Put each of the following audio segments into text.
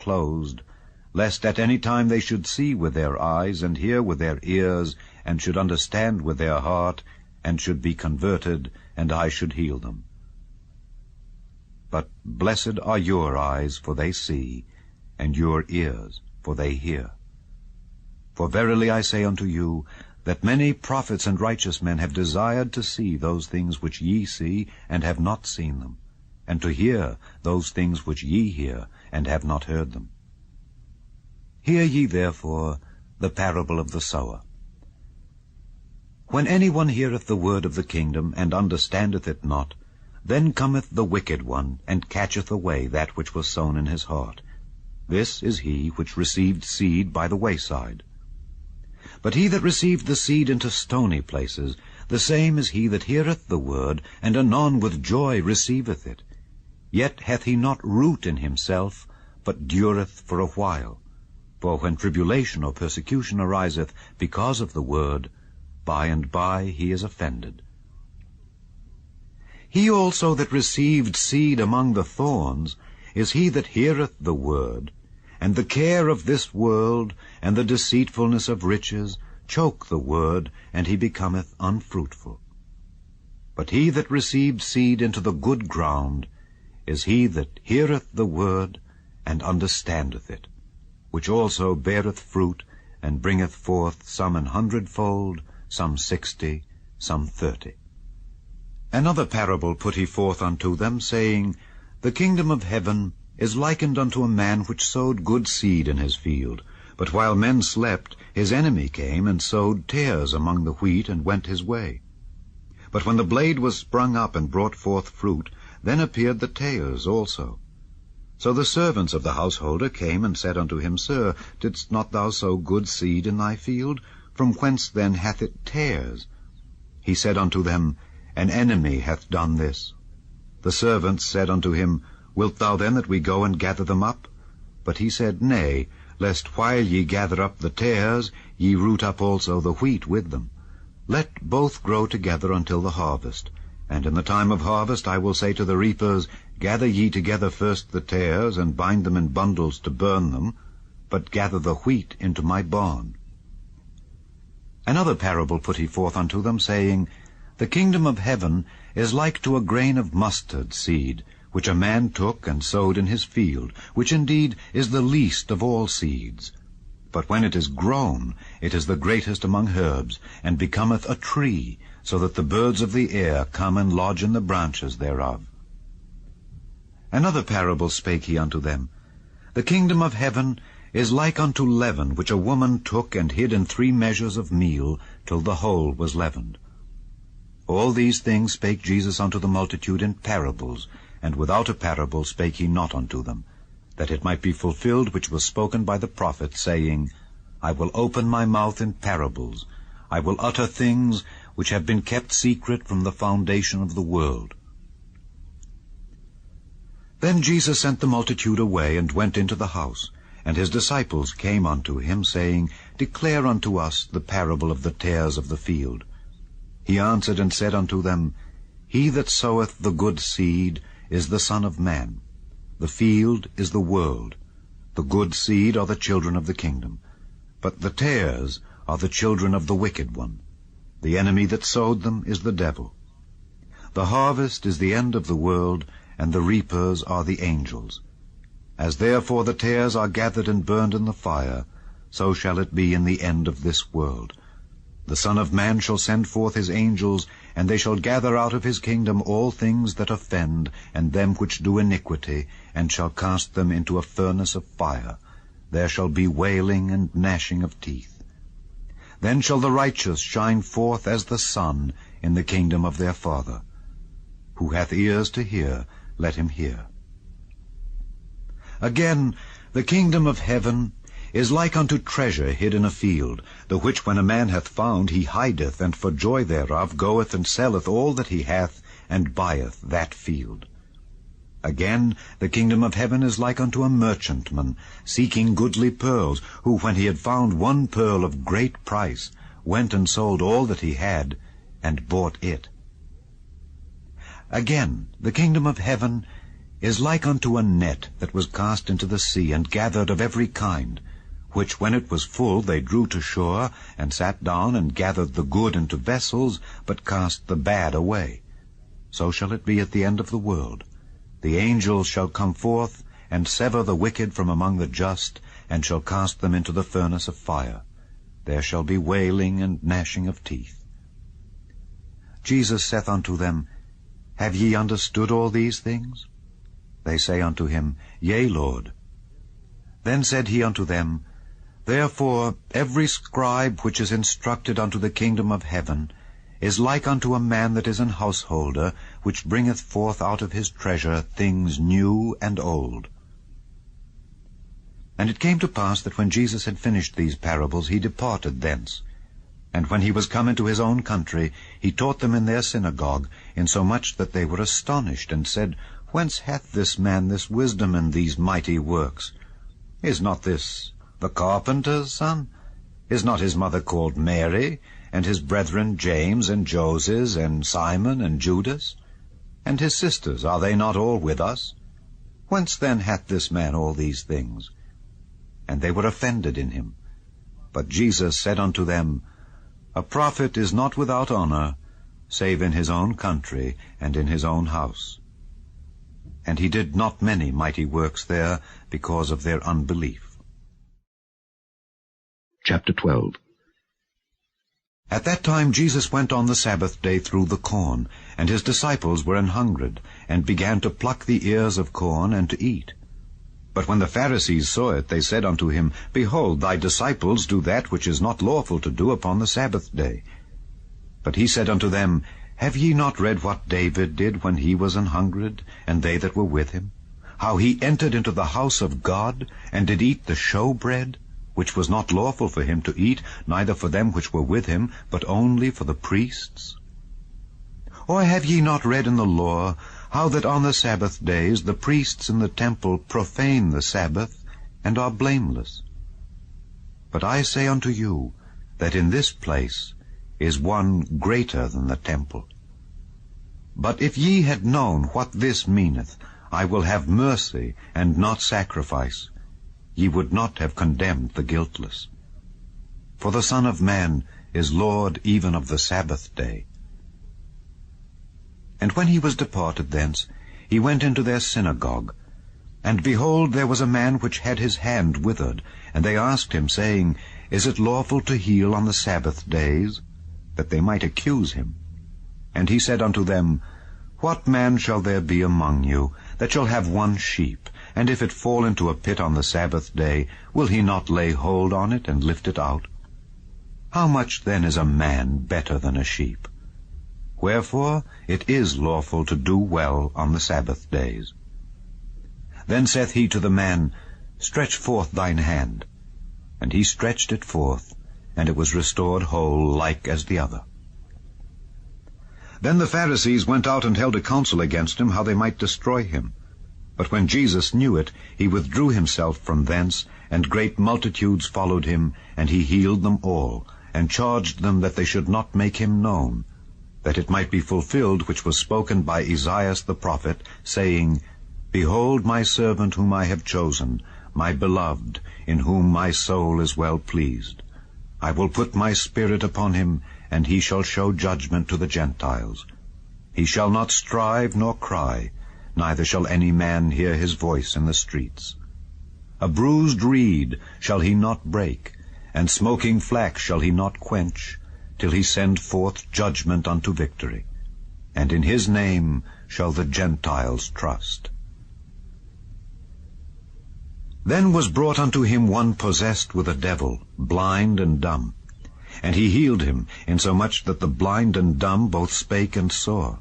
closed, lest at any time they should see with their eyes, and hear with their ears, and should understand with their heart, and should be converted, and I should heal them. But blessed are your eyes, for they see, and your ears, for they hear. For verily I say unto you, that many prophets and righteous men have desired to see those things which ye see, and have not seen them, and to hear those things which ye hear, and have not heard them. Hear ye therefore the parable of the sower. When any one heareth the word of the kingdom, and understandeth it not, then cometh the wicked one, and catcheth away that which was sown in his heart. This is he which received seed by the wayside. But he that received the seed into stony places, the same is he that heareth the word, and anon with joy receiveth it. Yet hath he not root in himself, but dureth for a while. For when tribulation or persecution ariseth because of the word, by and by he is offended. He also that received seed among the thorns is he that heareth the word, and the care of this world, and the deceitfulness of riches, choke the word, and he becometh unfruitful. But he that received seed into the good ground is he that heareth the word, and understandeth it, which also beareth fruit, and bringeth forth some 100-fold, some 60, some 30. Another parable put he forth unto them, saying, The kingdom of heaven is likened unto a man which sowed good seed in his field. But while men slept, his enemy came and sowed tares among the wheat, and went his way. But when the blade was sprung up and brought forth fruit, then appeared the tares also. So the servants of the householder came and said unto him, Sir, didst not thou sow good seed in thy field? From whence then hath it tares? He said unto them, An enemy hath done this. The servants said unto him, Wilt thou then that we go and gather them up? But he said, Nay, lest while ye gather up the tares, ye root up also the wheat with them. Let both grow together until the harvest. And in the time of harvest I will say to the reapers, Gather ye together first the tares, and bind them in bundles to burn them, but gather the wheat into my barn. Another parable put he forth unto them, saying, The kingdom of heaven is like to a grain of mustard seed, which a man took and sowed in his field, which indeed is the least of all seeds. But when it is grown, it is the greatest among herbs, and becometh a tree, so that the birds of the air come and lodge in the branches thereof. Another parable spake he unto them, The kingdom of heaven is like unto leaven, which a woman took and hid in 3 measures of meal, till the whole was leavened. All these things spake Jesus unto the multitude in parables, and without a parable spake he not unto them, that it might be fulfilled which was spoken by the prophet, saying, I will open my mouth in parables, I will utter things which have been kept secret from the foundation of the world. Then Jesus sent the multitude away, and went into the house, and his disciples came unto him, saying, Declare unto us the parable of the tares of the field. He answered and said unto them, He that soweth the good seed is the Son of Man. The field is the world. The good seed are the children of the kingdom. But the tares are the children of the wicked one. The enemy that sowed them is the devil. The harvest is the end of the world, and the reapers are the angels. As therefore the tares are gathered and burned in the fire, so shall it be in the end of this world. The Son of Man shall send forth his angels, and they shall gather out of his kingdom all things that offend, and them which do iniquity, and shall cast them into a furnace of fire. There shall be wailing and gnashing of teeth. Then shall the righteous shine forth as the sun in the kingdom of their Father. Who hath ears to hear, let him hear. Again, the kingdom of heaven is like unto treasure hid in a field, the which when a man hath found, he hideth, and for joy thereof goeth and selleth all that he hath, and buyeth that field. Again, the kingdom of heaven is like unto a merchantman, seeking goodly pearls, who, when he had found one pearl of great price, went and sold all that he had, and bought it. Again, the kingdom of heaven is like unto a net that was cast into the sea, and gathered of every kind, which when it was full they drew to shore, and sat down, and gathered the good into vessels, but cast the bad away. So shall it be at the end of the world. The angels shall come forth, and sever the wicked from among the just, and shall cast them into the furnace of fire. There shall be wailing and gnashing of teeth. Jesus saith unto them, Have ye understood all these things? They say unto him, Yea, Lord. Then said he unto them, Therefore every scribe which is instructed unto the kingdom of heaven is like unto a man that is an householder, which bringeth forth out of his treasure things new and old. And it came to pass that when Jesus had finished these parables, he departed thence. And when he was come into his own country, he taught them in their synagogue, insomuch that they were astonished, and said, Whence hath this man this wisdom and these mighty works? Is not this the carpenter's son? Is not his mother called Mary, and his brethren James and Joses and Simon and Judas? And his sisters, are they not all with us? Whence then hath this man all these things? And they were offended in him. But Jesus said unto them, A prophet is not without honor, save in his own country and in his own house. And he did not many mighty works there, because of their unbelief. Chapter 12. At that time Jesus went on the Sabbath day through the corn, and his disciples were an hungred, and began to pluck the ears of corn, and to eat. But when the Pharisees saw it, they said unto him, Behold, thy disciples do that which is not lawful to do upon the Sabbath day. But he said unto them, Have ye not read what David did when he was an hungred, and they that were with him? How he entered into the house of God, and did eat the showbread, which was not lawful for him to eat, neither for them which were with him, but only for the priests? Or have ye not read in the law, how that on the Sabbath days the priests in the temple profane the Sabbath, and are blameless? But I say unto you, that in this place is one greater than the temple. But if ye had known what this meaneth, I will have mercy and not sacrifice, ye would not have condemned the guiltless. For the Son of Man is Lord even of the Sabbath day. And when he was departed thence, he went into their synagogue. And behold, there was a man which had his hand withered. And they asked him, saying, Is it lawful to heal on the Sabbath days? That they might accuse him. And he said unto them, What man shall there be among you, that shall have one sheep, and if it fall into a pit on the Sabbath day, will he not lay hold on it and lift it out? How much then is a man better than a sheep? Wherefore it is lawful to do well on the Sabbath days. Then saith he to the man, Stretch forth thine hand. And he stretched it forth, and it was restored whole like as the other. Then the Pharisees went out and held a council against him, how they might destroy him. But when Jesus knew it, he withdrew himself from thence, and great multitudes followed him, and he healed them all, and charged them that they should not make him known, that it might be fulfilled which was spoken by Esaias the prophet, saying, Behold my servant whom I have chosen, my beloved, in whom my soul is well pleased. I will put my spirit upon him, and he shall show judgment to the Gentiles. He shall not strive nor cry, neither shall any man hear his voice in the streets. A bruised reed shall he not break, and smoking flax shall he not quench, till he send forth judgment unto victory. And in his name shall the Gentiles trust. Then was brought unto him one possessed with a devil, blind and dumb. And he healed him, insomuch that the blind and dumb both spake and saw.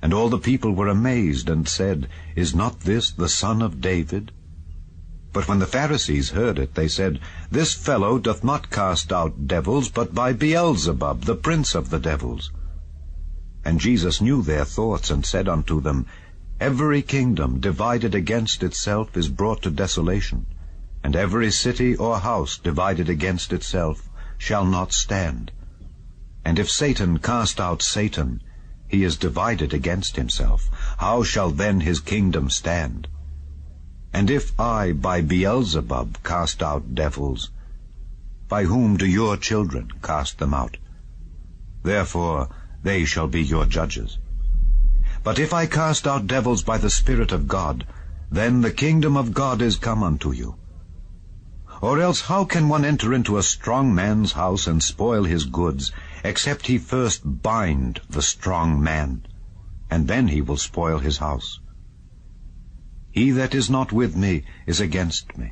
And all the people were amazed, and said, Is not this the Son of David? But when the Pharisees heard it, they said, This fellow doth not cast out devils, but by Beelzebub, the prince of the devils. And Jesus knew their thoughts, and said unto them, Every kingdom divided against itself is brought to desolation, and every city or house divided against itself shall not stand. And if Satan cast out Satan, he is divided against himself. How shall then his kingdom stand? And if I by Beelzebub cast out devils, by whom do your children cast them out? Therefore they shall be your judges. But if I cast out devils by the Spirit of God, then the kingdom of God is come unto you. Or else how can one enter into a strong man's house and spoil his goods, except he first bind the strong man, and then he will spoil his house? He that is not with me is against me,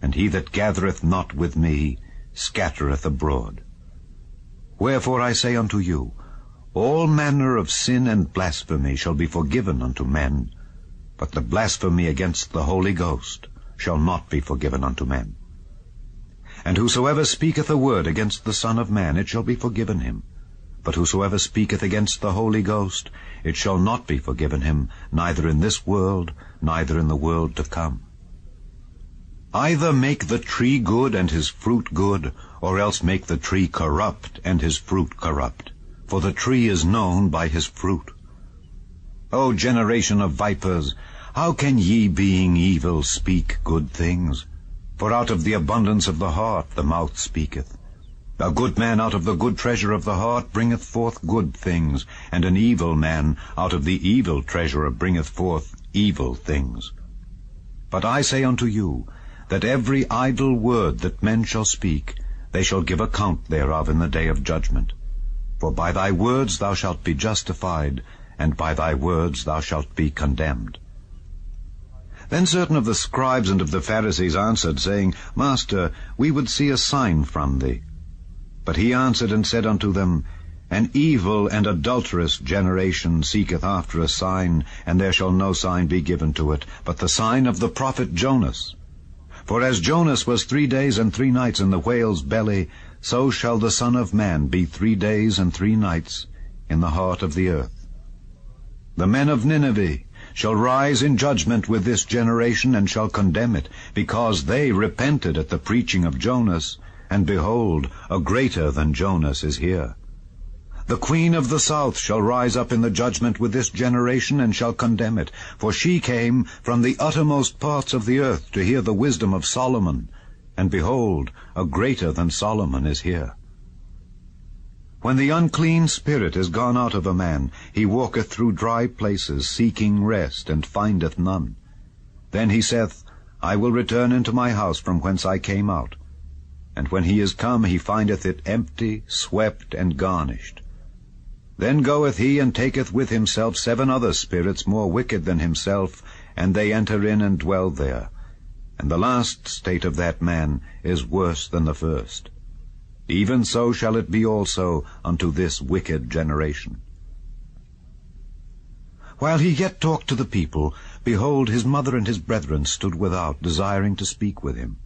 and he that gathereth not with me scattereth abroad. Wherefore I say unto you, all manner of sin and blasphemy shall be forgiven unto men, but the blasphemy against the Holy Ghost shall not be forgiven unto men. And whosoever speaketh a word against the Son of Man, it shall be forgiven him. But whosoever speaketh against the Holy Ghost, it shall not be forgiven him, neither in this world, neither in the world to come. Either make the tree good and his fruit good, or else make the tree corrupt and his fruit corrupt. For the tree is known by his fruit. O generation of vipers, how can ye, being evil, speak good things? For out of the abundance of the heart the mouth speaketh. A good man out of the good treasure of the heart bringeth forth good things, and an evil man out of the evil treasure bringeth forth evil things. But I say unto you, that every idle word that men shall speak, they shall give account thereof in the day of judgment. For by thy words thou shalt be justified, and by thy words thou shalt be condemned. Then certain of the scribes and of the Pharisees answered, saying, Master, we would see a sign from thee. But he answered and said unto them, An evil and adulterous generation seeketh after a sign, and there shall no sign be given to it, but the sign of the prophet Jonas. For as Jonas was 3 days and 3 nights in the whale's belly, so shall the Son of Man be 3 days and 3 nights in the heart of the earth. The men of Nineveh shall rise in judgment with this generation, and shall condemn it, because they repented at the preaching of Jonas, and behold, a greater than Jonas is here. The queen of the south shall rise up in the judgment with this generation, and shall condemn it, for she came from the uttermost parts of the earth to hear the wisdom of Solomon, and behold, a greater than Solomon is here. When the unclean spirit is gone out of a man, he walketh through dry places, seeking rest, and findeth none. Then he saith, I will return into my house from whence I came out. And when he is come, he findeth it empty, swept, and garnished. Then goeth he and taketh with himself 7 other spirits more wicked than himself, and they enter in and dwell there. And the last state of that man is worse than the first. Even so shall it be also unto this wicked generation. While he yet talked to the people, behold, his mother and his brethren stood without, desiring to speak with him.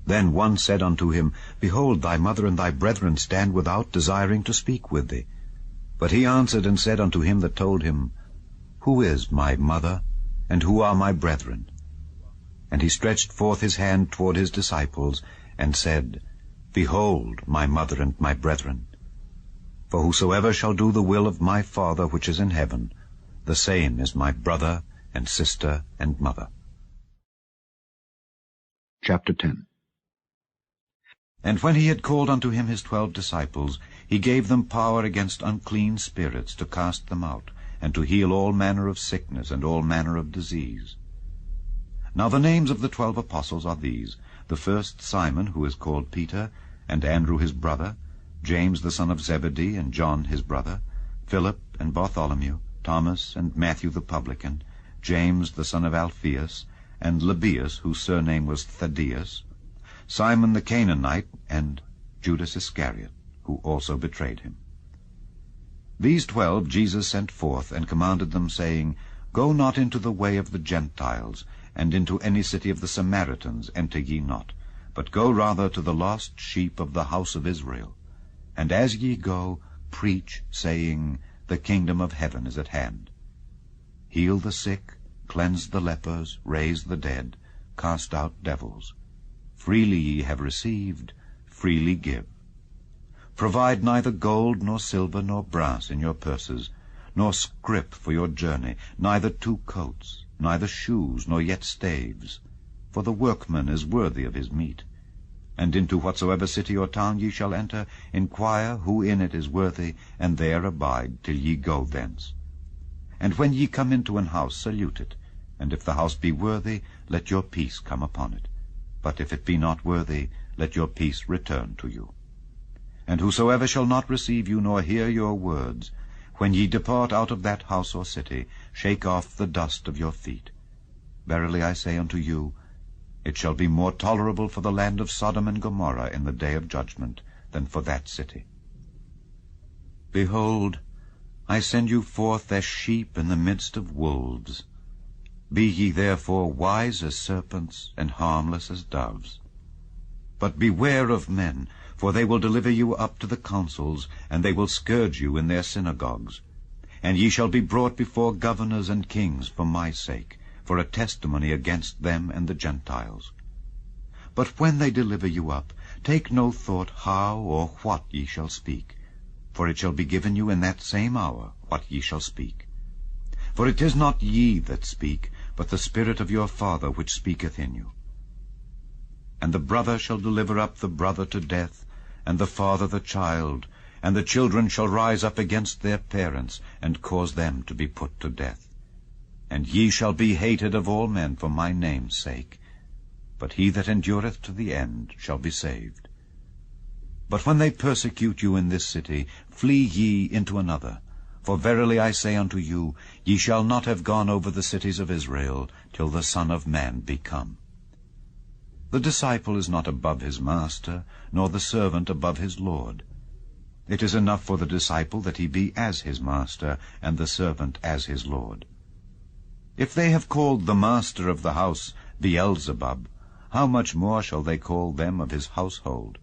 Then one said unto him, Behold, thy mother and thy brethren stand without, desiring to speak with thee. But he answered and said unto him that told him, Who is my mother, and who are my brethren? And he stretched forth his hand toward his disciples, and said, Behold my mother and my brethren. For whosoever shall do the will of my Father which is in heaven, the same is my brother and sister and mother. Chapter 10. And when he had called unto him his 12 disciples, he gave them power against unclean spirits to cast them out, and to heal all manner of sickness and all manner of disease. Now the names of the 12 apostles are these: the first Simon, who is called Peter, and Andrew his brother, James the son of Zebedee, and John his brother, Philip and Bartholomew, Thomas and Matthew the publican, James the son of Alphaeus, and Lebbaeus, whose surname was Thaddeus, Simon the Canaanite, and Judas Iscariot, who also betrayed him. These 12 Jesus sent forth, and commanded them, saying, Go not into the way of the Gentiles, and into any city of the Samaritans enter ye not, but go rather to the lost sheep of the house of Israel. And as ye go, preach, saying, The kingdom of heaven is at hand. Heal the sick, cleanse the lepers, raise the dead, cast out devils. Freely ye have received, freely give. Provide neither gold nor silver nor brass in your purses, nor scrip for your journey, neither 2 coats, neither shoes, nor yet staves. For the workman is worthy of his meat. And into whatsoever city or town ye shall enter, inquire who in it is worthy, and there abide till ye go thence. And when ye come into an house, salute it. And if the house be worthy, let your peace come upon it. But if it be not worthy, let your peace return to you. And whosoever shall not receive you, nor hear your words, when ye depart out of that house or city, shake off the dust of your feet. Verily I say unto you, it shall be more tolerable for the land of Sodom and Gomorrah in the day of judgment than for that city. Behold, I send you forth as sheep in the midst of wolves. Be ye therefore wise as serpents, and harmless as doves. But beware of men, for they will deliver you up to the councils, and they will scourge you in their synagogues. And ye shall be brought before governors and kings for my sake, for a testimony against them and the Gentiles. But when they deliver you up, take no thought how or what ye shall speak, for it shall be given you in that same hour what ye shall speak. For it is not ye that speak, but the Spirit of your Father which speaketh in you. And the brother shall deliver up the brother to death, and the father the child, and the children shall rise up against their parents, and cause them to be put to death. And ye shall be hated of all men for my name's sake, but he that endureth to the end shall be saved. But when they persecute you in this city, flee ye into another. For verily I say unto you, ye shall not have gone over the cities of Israel, till the Son of Man be come. The disciple is not above his master, nor the servant above his Lord. It is enough for the disciple that he be as his master, and the servant as his Lord. If they have called the master of the house Beelzebub, how much more shall they call them of his household?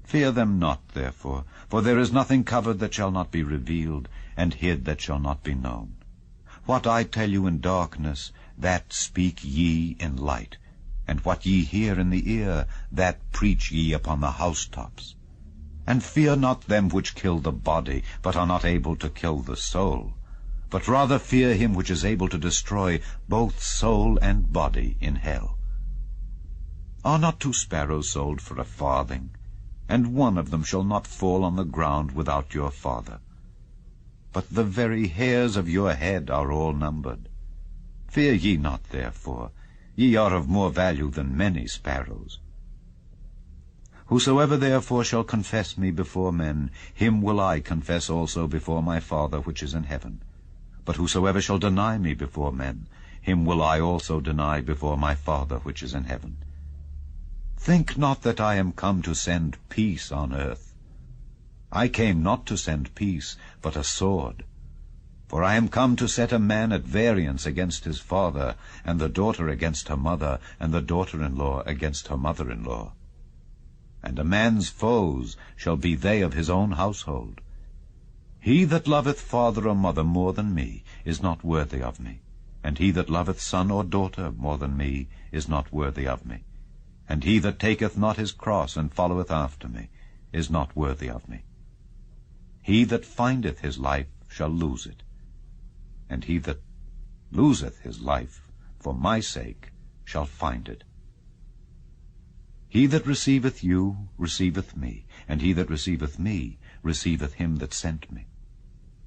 Fear them not, therefore, for there is nothing covered that shall not be revealed, and hid that shall not be known. What I tell you in darkness, that speak ye in light, and what ye hear in the ear, that preach ye upon the housetops. And fear not them which kill the body, but are not able to kill the soul, but rather fear him which is able to destroy both soul and body in hell. Are not 2 sparrows sold for a farthing? And one of them shall not fall on the ground without your Father. But the very hairs of your head are all numbered. Fear ye not, therefore, ye are of more value than many sparrows. Whosoever therefore shall confess me before men, him will I confess also before my Father which is in heaven. But whosoever shall deny me before men, him will I also deny before my Father which is in heaven. Think not that I am come to send peace on earth. I came not to send peace, but a sword. For I am come to set a man at variance against his father, and the daughter against her mother, and the daughter-in-law against her mother-in-law. And a man's foes shall be they of his own household. He that loveth father or mother more than me is not worthy of me, and he that loveth son or daughter more than me is not worthy of me. And he that taketh not his cross and followeth after me is not worthy of me. He that findeth his life shall lose it, and he that loseth his life for my sake shall find it. He that receiveth you receiveth me, and he that receiveth me receiveth him that sent me.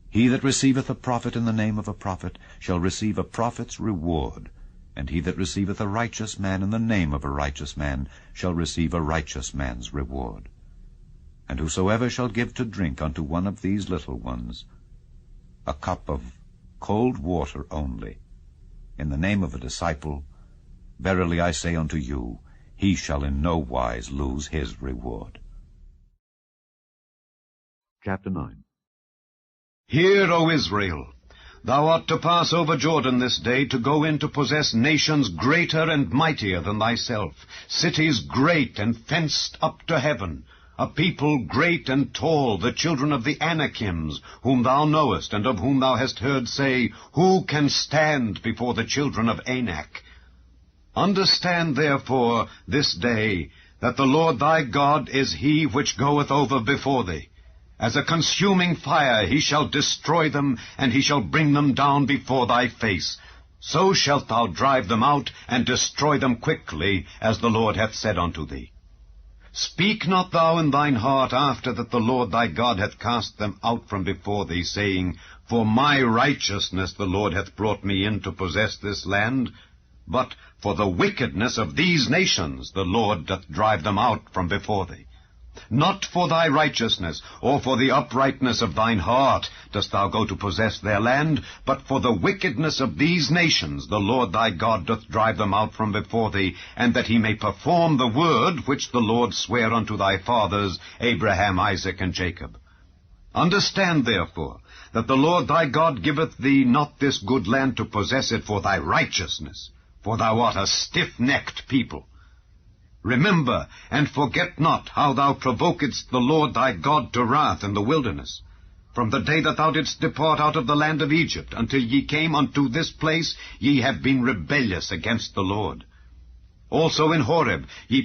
He that receiveth a prophet in the name of a prophet shall receive a prophet's reward, and he that receiveth a righteous man in the name of a righteous man shall receive a righteous man's reward. And whosoever shall give to drink unto one of these little ones a cup of cold water only, in the name of a disciple, verily I say unto you, he shall in no wise lose his reward. Chapter 9. Hear, O Israel, thou art to pass over Jordan this day, to go in to possess nations greater and mightier than thyself, cities great and fenced up to heaven, a people great and tall, the children of the Anakims, whom thou knowest, and of whom thou hast heard say, Who can stand before the children of Anak? Understand therefore this day that the Lord thy God is he which goeth over before thee. As a consuming fire he shall destroy them, and he shall bring them down before thy face. So shalt thou drive them out, and destroy them quickly, as the Lord hath said unto thee. Speak not thou in thine heart after that the Lord thy God hath cast them out from before thee, saying, For my righteousness the Lord hath brought me in to possess this land. But for the wickedness of these nations the Lord doth drive them out from before thee. Not for thy righteousness, or for the uprightness of thine heart, dost thou go to possess their land, but for the wickedness of these nations the Lord thy God doth drive them out from before thee, and that he may perform the word which the Lord sware unto thy fathers, Abraham, Isaac, and Jacob. Understand, therefore, that the Lord thy God giveth thee not this good land to possess it for thy righteousness, for thou art a stiff-necked people. Remember, and forget not how thou provokedst the Lord thy God to wrath in the wilderness. From the day that thou didst depart out of the land of Egypt, until ye came unto this place, ye have been rebellious against the Lord. Also in Horeb ye